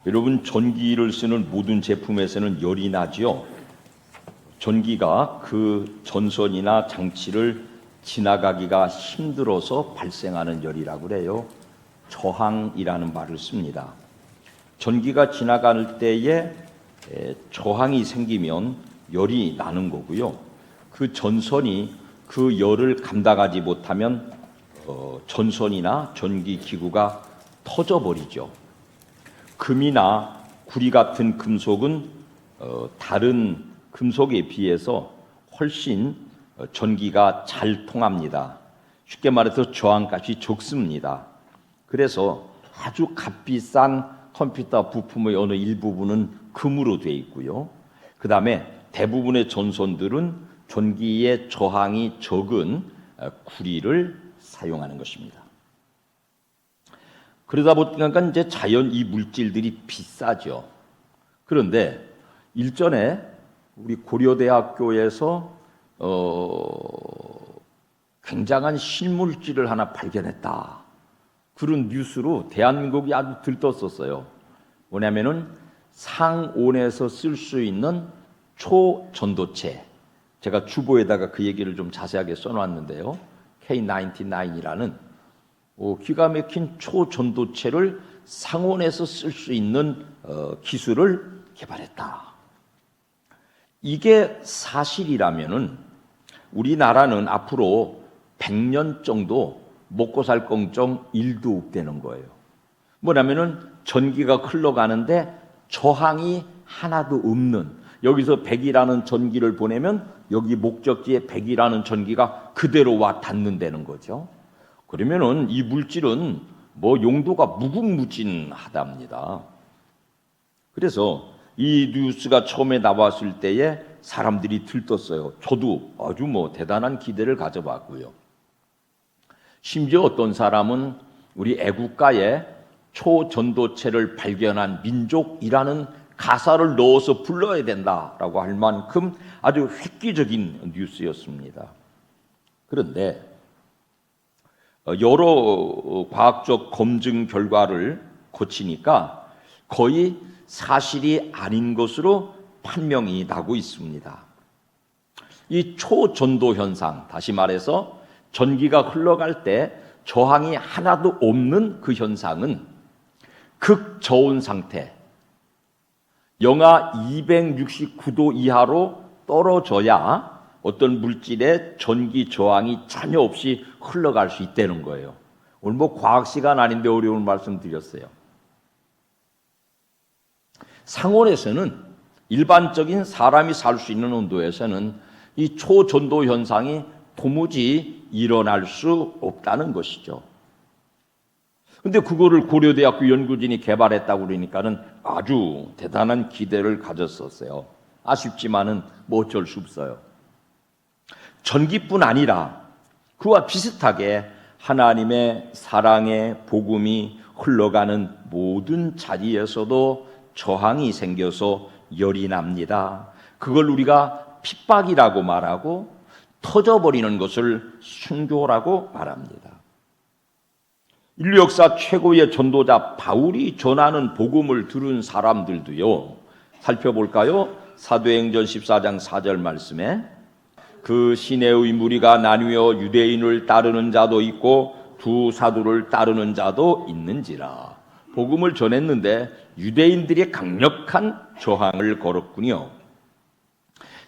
여러분, 전기를 쓰는 모든 제품에서는 열이 나지요. 전기가 그 전선이나 장치를 지나가기가 힘들어서 발생하는 열이라고 그래요. 저항이라는 말을 씁니다. 전기가 지나갈 때에 저항이 생기면 열이 나는 거고요. 그 전선이 그 열을 감당하지 못하면 전선이나 전기기구가 터져버리죠. 금이나 구리 같은 금속은 다른 금속에 비해서 훨씬 전기가 잘 통합니다. 쉽게 말해서 저항값이 적습니다. 그래서 아주 값비싼 컴퓨터 부품의 어느 일부분은 금으로 되어 있고요. 그 다음에 대부분의 전선들은 전기의 저항이 적은 구리를 사용하는 것입니다. 그러다 보니까 이제 자연 이 물질들이 비싸죠. 그런데 일전에 우리 고려대학교에서 굉장한 신물질을 하나 발견했다. 그런 뉴스로 대한민국이 아주 들떴었어요. 뭐냐면은 상온에서 쓸 수 있는 초전도체. 제가 주보에다가 그 얘기를 좀 자세하게 써놨는데요. K99이라는 기가 막힌 초전도체를 상온에서 쓸 수 있는 기술을 개발했다. 이게 사실이라면은 우리나라는 앞으로 100년 정도 먹고 살 걱정 1도 없다는 거예요. 뭐냐면은 전기가 흘러가는데 저항이 하나도 없는, 여기서 100이라는 전기를 보내면 여기 목적지에 100이라는 전기가 그대로 와 닿는다는 거죠. 그러면은 이 물질은 용도가 무궁무진하답니다. 그래서 이 뉴스가 처음에 나왔을 때에 사람들이 들떴어요. 저도 아주 대단한 기대를 가져봤고요. 심지어 어떤 사람은 우리 애국가에 초전도체를 발견한 민족이라는 가사를 넣어서 불러야 된다라고 할 만큼 아주 획기적인 뉴스였습니다. 그런데 여러 과학적 검증 결과를 거치니까 거의 사실이 아닌 것으로 판명이 나고 있습니다. 이 초전도 현상, 다시 말해서 전기가 흘러갈 때 저항이 하나도 없는 그 현상은 극저온 상태, 영하 269도 이하로 떨어져야 어떤 물질의 전기 저항이 전혀 없이 흘러갈 수 있다는 거예요. 오늘 과학 시간 아닌데 어려운 말씀 드렸어요. 상온에서는, 일반적인 사람이 살 수 있는 온도에서는 이 초전도 현상이 도무지 일어날 수 없다는 것이죠. 근데 그거를 고려대학교 연구진이 개발했다고 그러니까는 아주 대단한 기대를 가졌었어요. 아쉽지만은 어쩔 수 없어요. 전기뿐 아니라 그와 비슷하게 하나님의 사랑의 복음이 흘러가는 모든 자리에서도 저항이 생겨서 열이 납니다. 그걸 우리가 핍박이라고 말하고 터져버리는 것을 순교라고 말합니다. 인류 역사 최고의 전도자 바울이 전하는 복음을 들은 사람들도요, 살펴볼까요? 사도행전 14장 4절 말씀에 그 시내의 무리가 나뉘어 유대인을 따르는 자도 있고 두 사도를 따르는 자도 있는지라. 복음을 전했는데 유대인들이 강력한 저항을 걸었군요.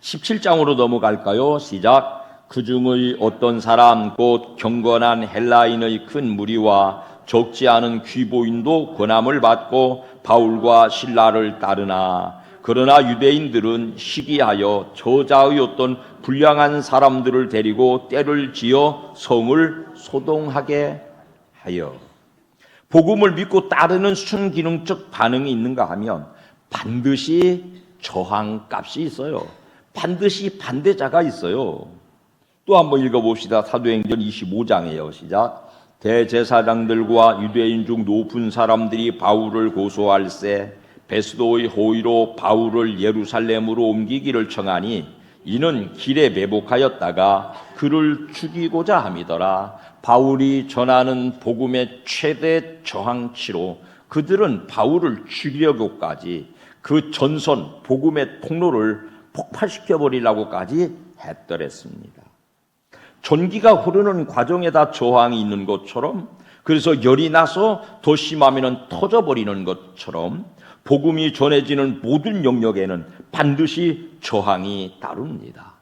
17장으로 넘어갈까요? 시작. 그 중의 어떤 사람 곧 경건한 헬라인의 큰 무리와 적지 않은 귀보인도 권함을 받고 바울과 실라를 따르나 그러나 유대인들은 시기하여 저자의 어떤 불량한 사람들을 데리고 떼를 지어 성을 소동하게 하여. 복음을 믿고 따르는 순기능적 반응이 있는가 하면 반드시 저항값이 있어요. 반드시 반대자가 있어요. 또 한번 읽어봅시다. 사도행전 25장이에요. 시작. 대제사장들과 유대인 중 높은 사람들이 바울을 고소할세 베스도의 호의로 바울을 예루살렘으로 옮기기를 청하니 이는 길에 매복하였다가 그를 죽이고자 함이더라. 바울이 전하는 복음의 최대 저항치로 그들은 바울을 죽이려고까지 그 전선 복음의 통로를 폭파시켜 버리려고까지 했더랬습니다. 전기가 흐르는 과정에다 저항이 있는 것처럼, 그래서 열이 나서 더 심하면 터져버리는 것처럼 복음이 전해지는 모든 영역에는 반드시 저항이 따릅니다.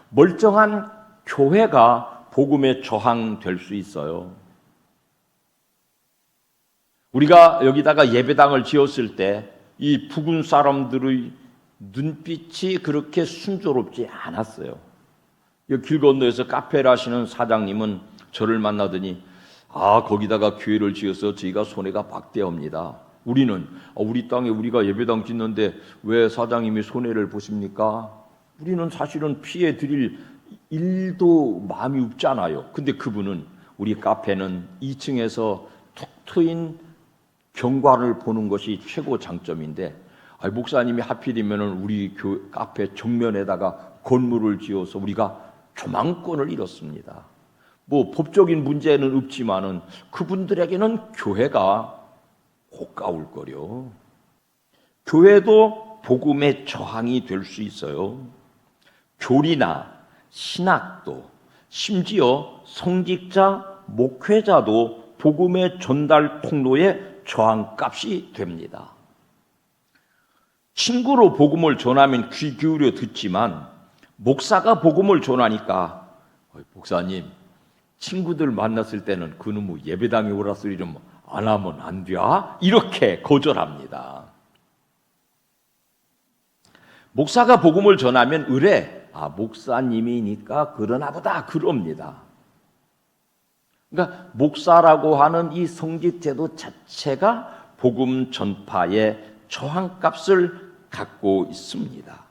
멀쩡한 교회가 복음에 저항될 수 있어요. 우리가 여기다가 예배당을 지었을 때 이 부근 사람들의 눈빛이 그렇게 순조롭지 않았어요. 길 건너에서 카페를 하시는 사장님은 저를 만나더니 거기다가 교회를 지어서 저희가 손해가 막대합니다. 우리는 우리 땅에 우리가 예배당 짓는데 왜 사장님이 손해를 보십니까? 우리는 사실은 피해 드릴 일도 마음이 없잖아요. 근데 그분은 우리 카페는 2층에서 툭 트인 경관을 보는 것이 최고 장점인데 목사님이 하필이면 우리 카페 정면에다가 건물을 지어서 우리가 조망권을 잃었습니다. 뭐 법적인 문제는 없지만은 그분들에게는 교회가 고가울 거려. 교회도 복음의 저항이 될 수 있어요. 교리나 신학도, 심지어 성직자, 목회자도 복음의 전달 통로의 저항값이 됩니다. 친구로 복음을 전하면 귀 기울여 듣지만 목사가 복음을 전하니까 목사님, 친구들 만났을 때는 그놈의 예배당에 오라 소리 좀 안 하면 안 돼? 이렇게 거절합니다. 목사가 복음을 전하면 의뢰, 목사님이니까 그러나 보다 그럽니다. 그러니까 목사라고 하는 이 성직제도 자체가 복음 전파의 저항값을 갖고 있습니다.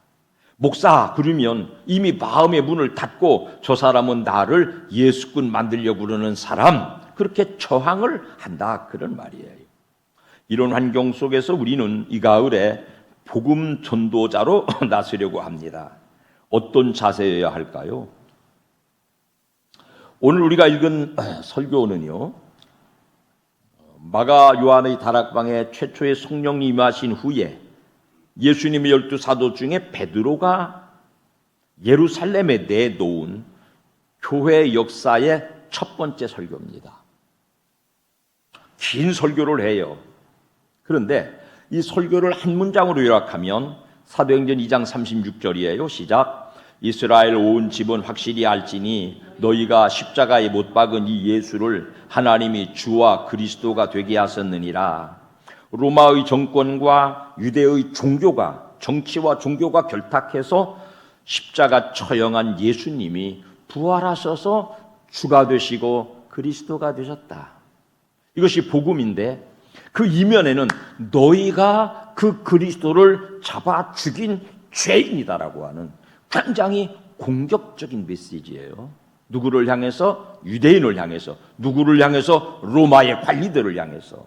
목사 그러면 이미 마음의 문을 닫고 저 사람은 나를 예수꾼 만들려고 그러는 사람, 그렇게 저항을 한다 그런 말이에요. 이런 환경 속에서 우리는 이 가을에 복음 전도자로 나서려고 합니다. 어떤 자세여야 할까요? 오늘 우리가 읽은 설교는요, 마가 요한의 다락방에 최초의 성령이 임하신 후에 예수님의 12사도 중에 베드로가 예루살렘에 내놓은 교회 역사의 첫 번째 설교입니다. 긴 설교를 해요. 그런데 이 설교를 한 문장으로 요약하면 사도행전 2장 36절이에요. 시작. 이스라엘 온 집은 확실히 알지니 너희가 십자가에 못 박은 이 예수를 하나님이 주와 그리스도가 되게 하셨느니라. 로마의 정권과 유대의 종교가, 정치와 종교가 결탁해서 십자가 처형한 예수님이 부활하셔서 주가 되시고 그리스도가 되셨다. 이것이 복음인데 그 이면에는 너희가 그 그리스도를 잡아 죽인 죄인이다라고 하는 굉장히 공격적인 메시지예요. 누구를 향해서? 유대인을 향해서. 누구를 향해서? 로마의 관리들을 향해서.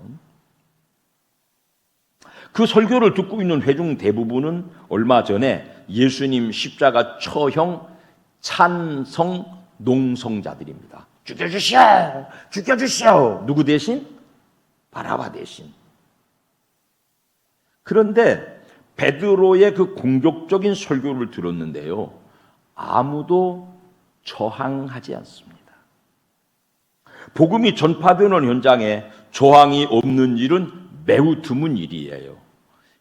그 설교를 듣고 있는 회중 대부분은 얼마 전에 예수님 십자가 처형 찬성 농성자들입니다. 죽여주시오! 죽여주시오! 누구 대신? 바라바 대신. 그런데 베드로의 그 공격적인 설교를 들었는데요, 아무도 저항하지 않습니다. 복음이 전파되는 현장에 저항이 없는 일은 매우 드문 일이에요.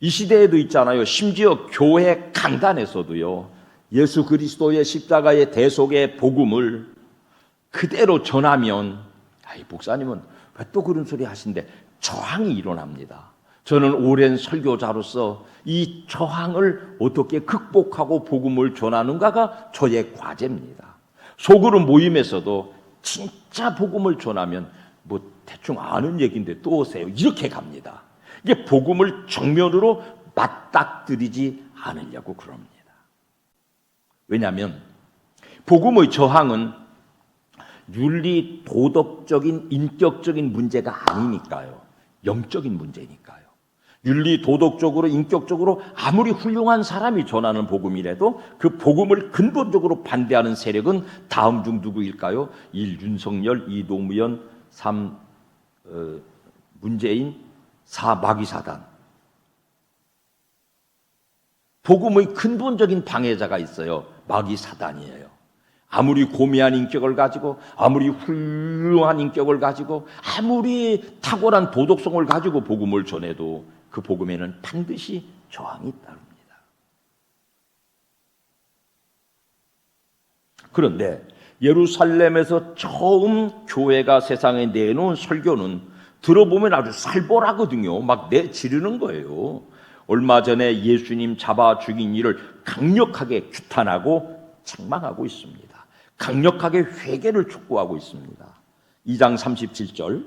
이 시대에도 있잖아요. 심지어 교회 강단에서도요, 예수 그리스도의 십자가의 대속의 복음을 그대로 전하면 목사님은 왜 또 그런 소리 하신데 저항이 일어납니다. 저는 오랜 설교자로서 이 저항을 어떻게 극복하고 복음을 전하는가가 저의 과제입니다. 소그룹 모임에서도 진짜 복음을 전하면 대충 아는 얘기인데 또 오세요, 이렇게 갑니다. 이게 복음을 정면으로 맞닥뜨리지 않으려고 그럽니다. 왜냐하면 복음의 저항은 윤리, 도덕적인, 인격적인 문제가 아니니까요. 영적인 문제니까요. 윤리 도덕적으로 인격적으로 아무리 훌륭한 사람이 전하는 복음이라도 그 복음을 근본적으로 반대하는 세력은 다음 중 누구일까요? 1. 윤석열, 2. 노무현, 3. 문재인, 4. 마귀사단. 복음의 근본적인 방해자가 있어요. 마귀사단이에요. 아무리 고미한 인격을 가지고, 아무리 훌륭한 인격을 가지고, 아무리 탁월한 도덕성을 가지고 복음을 전해도 그 복음에는 반드시 저항이 따릅니다. 그런데 예루살렘에서 처음 교회가 세상에 내놓은 설교는 들어보면 아주 살벌하거든요. 막 내지르는 거예요. 얼마 전에 예수님 잡아 죽인 일을 강력하게 규탄하고 책망하고 있습니다. 강력하게 회개를 촉구하고 있습니다. 2장 37절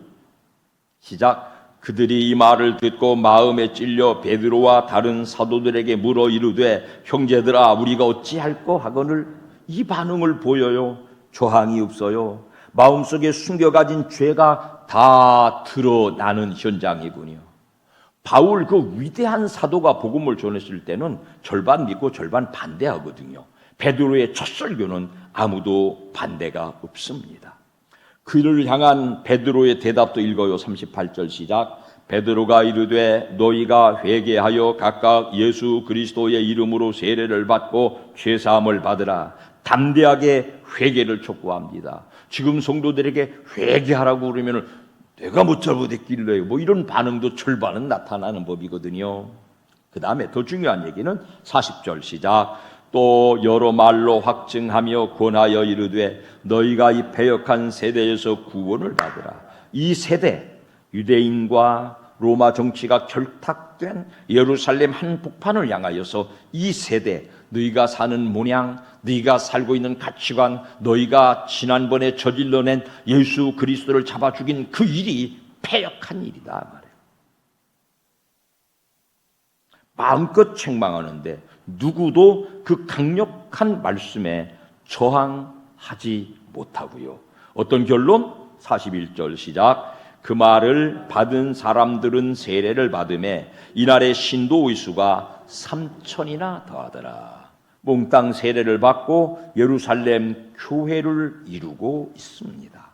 시작. 그들이 이 말을 듣고 마음에 찔려 베드로와 다른 사도들에게 물어 이르되 형제들아 우리가 어찌할꼬 하거늘 이 반응을 보여요. 저항이 없어요. 마음속에 숨겨가진 죄가 다 드러나는 현장이군요. 바울 그 위대한 사도가 복음을 전했을 때는 절반 믿고 절반 반대하거든요. 베드로의 첫 설교는 아무도 반대가 없습니다. 그를 향한 베드로의 대답도 읽어요. 38절 시작. 베드로가 이르되 너희가 회개하여 각각 예수 그리스도의 이름으로 세례를 받고 죄사함을 받으라. 담대하게 회개를 촉구합니다. 지금 성도들에게 회개하라고 그러면 내가 못 잘못했길래 뭐 이런 반응도 절반은 나타나는 법이거든요. 그 다음에 더 중요한 얘기는 40절 시작. 또 여러 말로 확증하며 권하여 이르되 너희가 이 패역한 세대에서 구원을 받으라. 이 세대, 유대인과 로마 정치가 결탁된 예루살렘 한복판을 향하여서 이 세대, 너희가 사는 모양, 너희가 살고 있는 가치관, 너희가 지난번에 저질러낸 예수 그리스도를 잡아 죽인 그 일이 패역한 일이다 말이에요. 마음껏 책망하는데 누구도 그 강력한 말씀에 저항하지 못하고요. 어떤 결론? 41절 시작. 그 말을 받은 사람들은 세례를 받음에 이날의 신도의 수가 3,000이나 더하더라. 몽땅 세례를 받고 예루살렘 교회를 이루고 있습니다.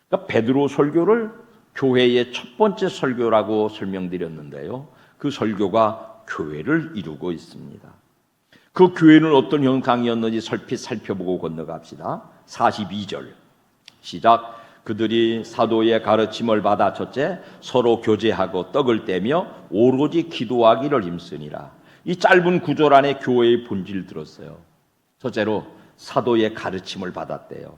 그러니까 베드로 설교를 교회의 첫 번째 설교라고 설명드렸는데요. 그 설교가 교회를 이루고 있습니다. 그 교회는 어떤 형상이었는지 설핏 살펴보고 건너갑시다. 42절 시작. 그들이 사도의 가르침을 받아 첫째 서로 교제하고 떡을 떼며 오로지 기도하기를 힘쓰니라. 이 짧은 구절 안에 교회의 본질을 들었어요. 첫째로 사도의 가르침을 받았대요.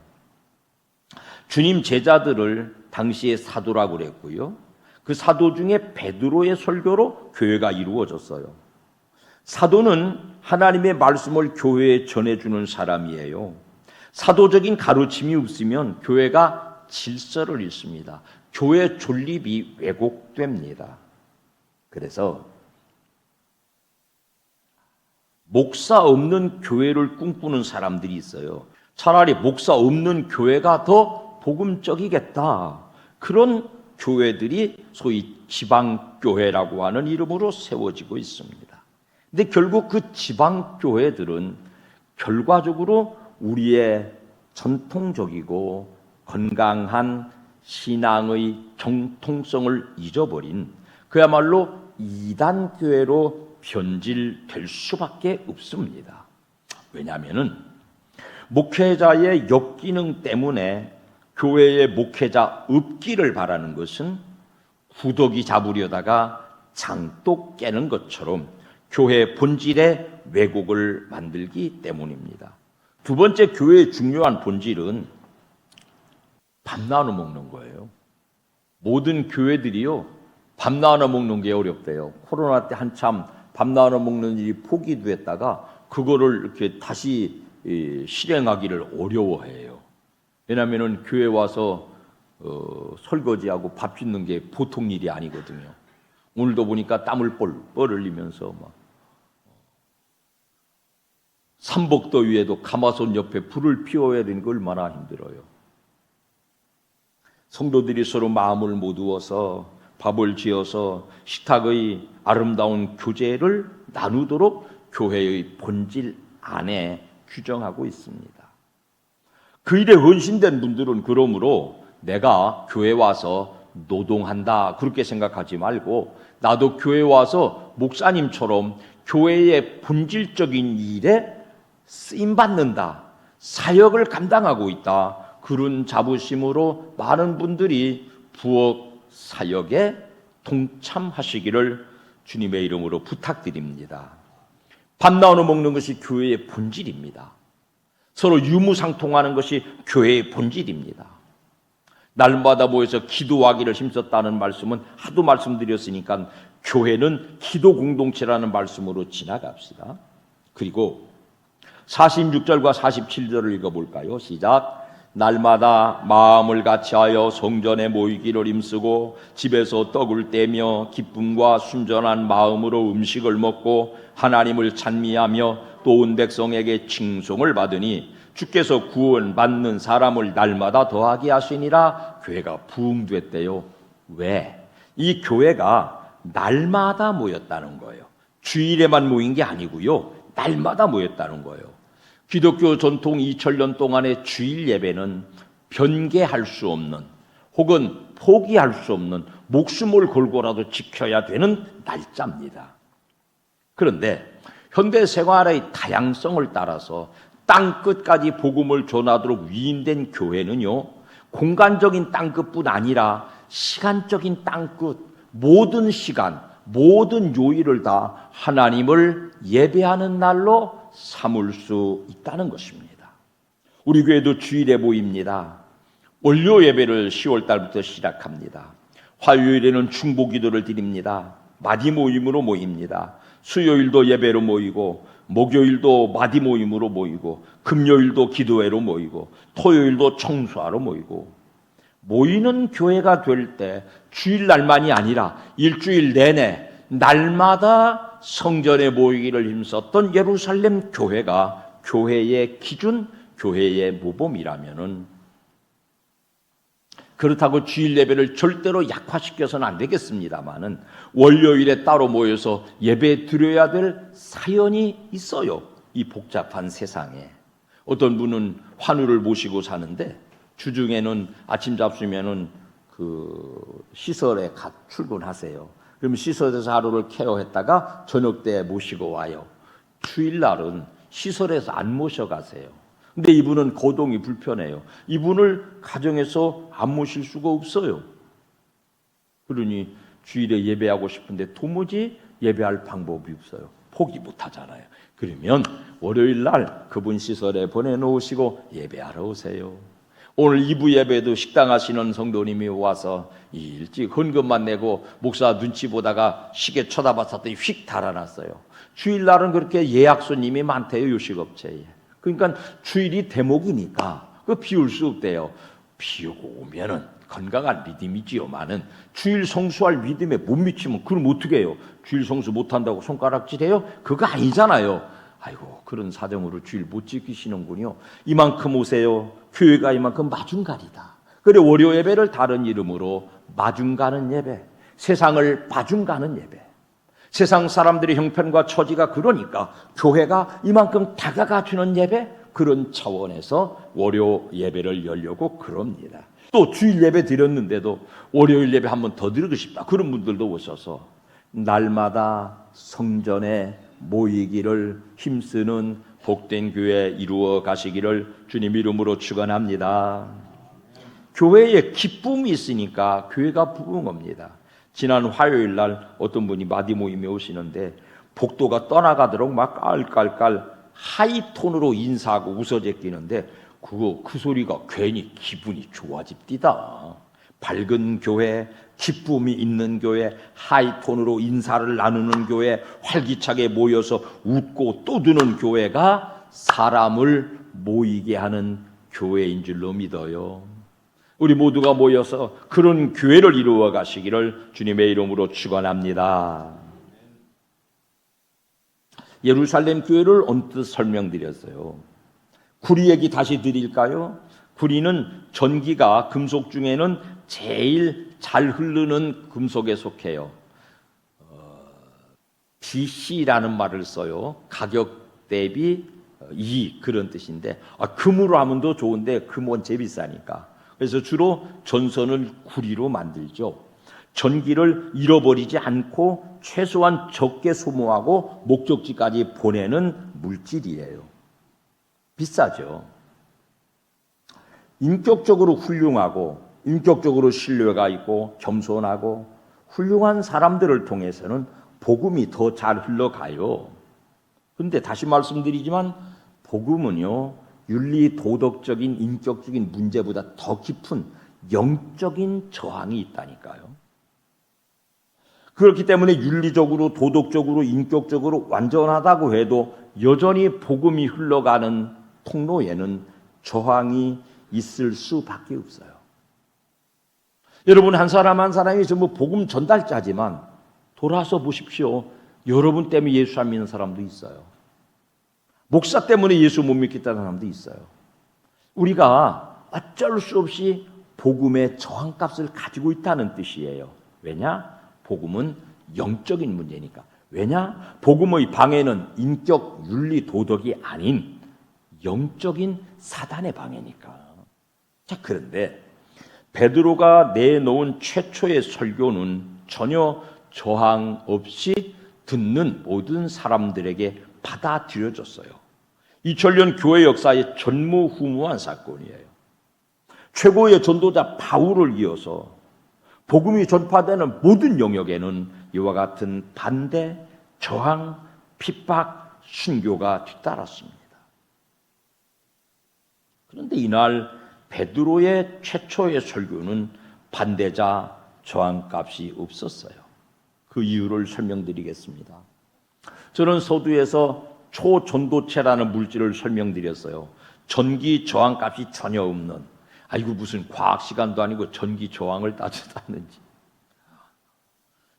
주님 제자들을 당시에 사도라고 그랬고요. 그 사도 중에 베드로의 설교로 교회가 이루어졌어요. 사도는 하나님의 말씀을 교회에 전해주는 사람이에요. 사도적인 가르침이 없으면 교회가 질서를 잃습니다. 교회 존립이 왜곡됩니다. 그래서 목사 없는 교회를 꿈꾸는 사람들이 있어요. 차라리 목사 없는 교회가 더 복음적이겠다. 그런 교회들이 소위 지방교회라고 하는 이름으로 세워지고 있습니다. 근데 결국 그 지방교회들은 결과적으로 우리의 전통적이고 건강한 신앙의 정통성을 잊어버린 그야말로 이단교회로 변질될 수밖에 없습니다. 왜냐하면 목회자의 역기능 때문에 교회의 목회자 없기를 바라는 것은 구더기 잡으려다가 장독 깨는 것처럼 교회 본질의 왜곡을 만들기 때문입니다. 두 번째 교회의 중요한 본질은 밥 나눠 먹는 거예요. 모든 교회들이요, 밥 나눠 먹는 게 어렵대요. 코로나 때 한참 밥 나눠 먹는 일이 포기됐다가 그거를 이렇게 다시 실행하기를 어려워해요. 왜냐하면 교회 와서 설거지하고 밥 짓는 게 보통 일이 아니거든요. 오늘도 보니까 땀을 뻘뻘 흘리면서 막 삼복더위에도 가마솥 옆에 불을 피워야 되는 게 얼마나 힘들어요. 성도들이 서로 마음을 모두어서 밥을 지어서 식탁의 아름다운 교제를 나누도록 교회의 본질 안에 규정하고 있습니다. 그 일에 헌신된 분들은 그러므로 내가 교회 와서 노동한다 그렇게 생각하지 말고 나도 교회 와서 목사님처럼 교회의 본질적인 일에 쓰임받는다, 사역을 감당하고 있다, 그런 자부심으로 많은 분들이 부엌 사역에 동참하시기를 주님의 이름으로 부탁드립니다. 밥 나눠 먹는 것이 교회의 본질입니다. 서로 유무상통하는 것이 교회의 본질입니다. 날마다 모여서 기도하기를 힘썼다는 말씀은 하도 말씀드렸으니까 교회는 기도 공동체라는 말씀으로 지나갑시다. 그리고 46절과 47절을 읽어볼까요? 시작. 날마다 마음을 같이하여 성전에 모이기를 힘쓰고 집에서 떡을 떼며 기쁨과 순전한 마음으로 음식을 먹고 하나님을 찬미하며 또 온 백성에게 칭송을 받으니 주께서 구원받는 사람을 날마다 더하게 하시니라. 교회가 부흥됐대요. 왜? 이 교회가 날마다 모였다는 거예요. 주일에만 모인 게 아니고요, 날마다 모였다는 거예요. 기독교 전통 2000년 동안의 주일 예배는 변개할 수 없는 혹은 포기할 수 없는 목숨을 걸고라도 지켜야 되는 날짜입니다. 그런데 현대 생활의 다양성을 따라서 땅끝까지 복음을 전하도록 위임된 교회는요, 공간적인 땅끝뿐 아니라 시간적인 땅끝, 모든 시간, 모든 요일을 다 하나님을 예배하는 날로 삼을 수 있다는 것입니다. 우리 교회도 주일에 모입니다. 월요 예배를 10월 달부터 시작합니다. 화요일에는 중보 기도를 드립니다. 마디 모임으로 모입니다. 수요일도 예배로 모이고 목요일도 마디 모임으로 모이고 금요일도 기도회로 모이고 토요일도 청소하러 모이고, 모이는 교회가 될 때 주일날만이 아니라 일주일 내내 날마다 성전에 모이기를 힘썼던 예루살렘 교회가 교회의 기준, 교회의 모범이라면은, 그렇다고 주일 예배를 절대로 약화시켜서는 안 되겠습니다만은 월요일에 따로 모여서 예배 드려야 될 사연이 있어요. 이 복잡한 세상에. 어떤 분은 환우를 모시고 사는데 주중에는 아침 잡수면은 그 시설에 출근하세요. 그럼 시설에서 하루를 케어했다가 저녁 때 모시고 와요. 주일날은 시설에서 안 모셔가세요. 근데 이분은 거동이 불편해요. 이분을 가정에서 안 모실 수가 없어요. 그러니 주일에 예배하고 싶은데 도무지 예배할 방법이 없어요. 포기 못 하잖아요. 그러면 월요일 날 그분 시설에 보내놓으시고 예배하러 오세요. 오늘 2부 예배도 식당 하시는 성도님이 와서 일찍 헌금만 내고 목사 눈치 보다가 시계 쳐다봤었더니 휙 달아났어요. 주일날은 그렇게 예약 손님이 많대요, 요식업체에. 그러니까 주일이 대목이니까 그 비울 수 없대요. 비우고 오면은 건강한 믿음이지요만은 주일 성수할 믿음에 못 미치면 그럼 어떻게 해요? 주일 성수 못한다고 손가락질해요? 그거 아니잖아요. 아이고, 그런 사정으로 주일 못 지키시는군요. 이만큼 오세요. 교회가 이만큼 마중가리다. 그래, 월요 예배를 다른 이름으로 마중가는 예배, 세상을 마중가는 예배. 세상 사람들의 형편과 처지가 그러니까 교회가 이만큼 다가가 주는 예배, 그런 차원에서 월요 예배를 열려고 그럽니다. 또 주일 예배 드렸는데도 월요일 예배 한 번 더 드리고 싶다, 그런 분들도 오셔서 날마다 성전에 모이기를 힘쓰는 복된 교회 이루어 가시기를 주님 이름으로 축원합니다. 교회에 기쁨이 있으니까 교회가 부흥합니다. 지난 화요일 날 어떤 분이 마디 모임에 오시는데 복도가 떠나가도록 막 깔깔깔 하이톤으로 인사하고 웃어 제끼는데 그 소리가 괜히 기분이 좋아집디다. 밝은 교회, 기쁨이 있는 교회, 하이톤으로 인사를 나누는 교회, 활기차게 모여서 웃고 떠드는 교회가 사람을 모이게 하는 교회인 줄로 믿어요. 우리 모두가 모여서 그런 교회를 이루어 가시기를 주님의 이름으로 축원합니다. 예루살렘 교회를 언뜻 설명드렸어요. 구리 얘기 다시 드릴까요? 구리는 전기가 금속 중에는 제일 잘 흐르는 금속에 속해요. BC라는 말을 써요. 가격 대비 이익, 그런 뜻인데, 금으로 하면 더 좋은데 금은 제일 비싸니까. 그래서 주로 전선을 구리로 만들죠. 전기를 잃어버리지 않고 최소한 적게 소모하고 목적지까지 보내는 물질이에요. 비싸죠. 인격적으로 훌륭하고 인격적으로 신뢰가 있고 겸손하고 훌륭한 사람들을 통해서는 복음이 더 잘 흘러가요. 그런데 다시 말씀드리지만 복음은요, 윤리 도덕적인 인격적인 문제보다 더 깊은 영적인 저항이 있다니까요. 그렇기 때문에 윤리적으로 도덕적으로 인격적으로 완전하다고 해도 여전히 복음이 흘러가는 통로에는 저항이 있을 수밖에 없어요. 여러분, 한 사람 한 사람이 전부 복음 전달자지만 돌아서 보십시오. 여러분 때문에 예수 안 믿는 사람도 있어요. 목사 때문에 예수 못 믿겠다는 사람도 있어요. 우리가 어쩔 수 없이 복음의 저항값을 가지고 있다는 뜻이에요. 왜냐? 복음은 영적인 문제니까. 왜냐? 복음의 방해는 인격, 윤리, 도덕이 아닌 영적인 사단의 방해니까. 자, 그런데 베드로가 내놓은 최초의 설교는 전혀 저항 없이 듣는 모든 사람들에게 받아들여졌어요. 2000년 교회 역사의 전무후무한 사건이에요. 최고의 전도자 바울을 이어서 복음이 전파되는 모든 영역에는 이와 같은 반대, 저항, 핍박, 순교가 뒤따랐습니다. 그런데 이날 베드로의 최초의 설교는 반대자, 저항값이 없었어요. 그 이유를 설명드리겠습니다. 저는 서두에서 초전도체라는 물질을 설명드렸어요. 전기 저항값이 전혀 없는, 아이고 무슨 과학 시간도 아니고 전기 저항을 따졌다는지.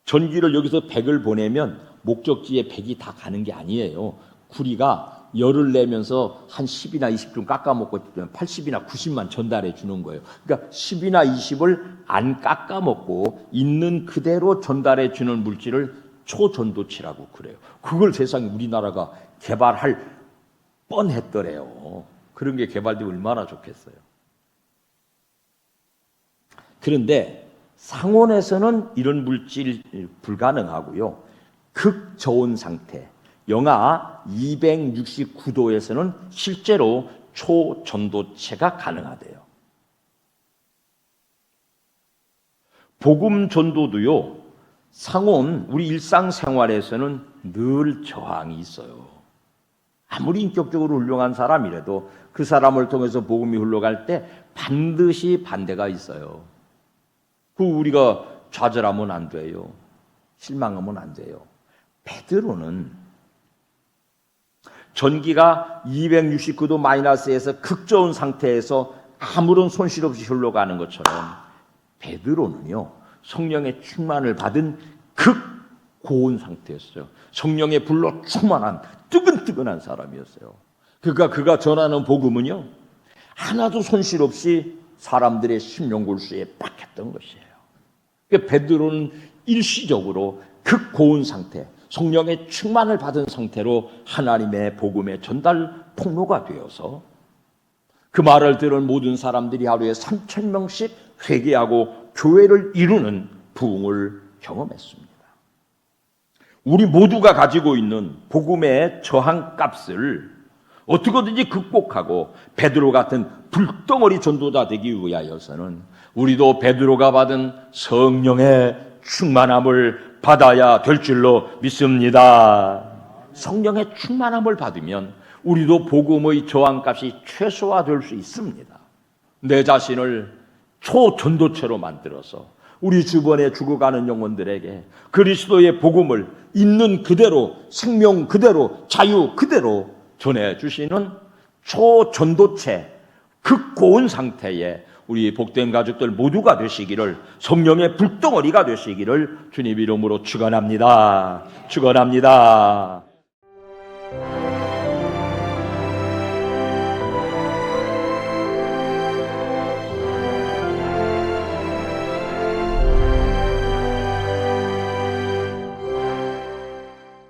전기를 여기서 100을 보내면 목적지에 100이 다 가는 게 아니에요. 구리가 열을 내면서 한 10이나 20좀 깎아먹고 80이나 90만 전달해 주는 거예요. 그러니까 10이나 20을 안 깎아먹고 있는 그대로 전달해 주는 물질을 초전도체라고 그래요. 그걸 세상에 우리나라가 개발할 뻔했더래요. 그런 게 개발되면 얼마나 좋겠어요. 그런데 상온에서는 이런 물질 불가능하고요. 극저온 상태, 영하 269도에서는 실제로 초전도체가 가능하대요. 복음 전도도요, 상온, 우리 일상생활에서는 늘 저항이 있어요. 아무리 인격적으로 훌륭한 사람이라도 그 사람을 통해서 복음이 흘러갈 때 반드시 반대가 있어요. 그 우리가 좌절하면 안 돼요. 실망하면 안 돼요. 베드로는 전기가 269도 마이너스에서 극저온 상태에서 아무런 손실 없이 흘러가는 것처럼 베드로는요, 성령의 충만을 받은 극고온 상태였어요. 성령의 불로 충만한 뜨끈뜨끈한 사람이었어요. 그가 전하는 복음은요, 하나도 손실 없이 사람들의 심령골수에 박혔던 것이에요. 그러니까 베드로는 일시적으로 극고온 상태, 성령의 충만을 받은 상태로 하나님의 복음의 전달 통로가 되어서 그 말을 들은 모든 사람들이 하루에 3,000명씩 회개하고 교회를 이루는 부흥을 경험했습니다. 우리 모두가 가지고 있는 복음의 저항값을 어떻게든지 극복하고 베드로 같은 불덩어리 전도자 되기 위하여서는 우리도 베드로가 받은 성령의 충만함을 받아야 될 줄로 믿습니다. 성령의 충만함을 받으면 우리도 복음의 저항값이 최소화될 수 있습니다. 내 자신을 초전도체로 만들어서 우리 주변에 죽어가는 영혼들에게 그리스도의 복음을 있는 그대로, 생명 그대로, 자유 그대로 전해주시는 초전도체, 극고온 상태에 우리 복된 가족들 모두가 되시기를, 성령의 불덩어리가 되시기를 주님 이름으로 축원합니다. 축원합니다.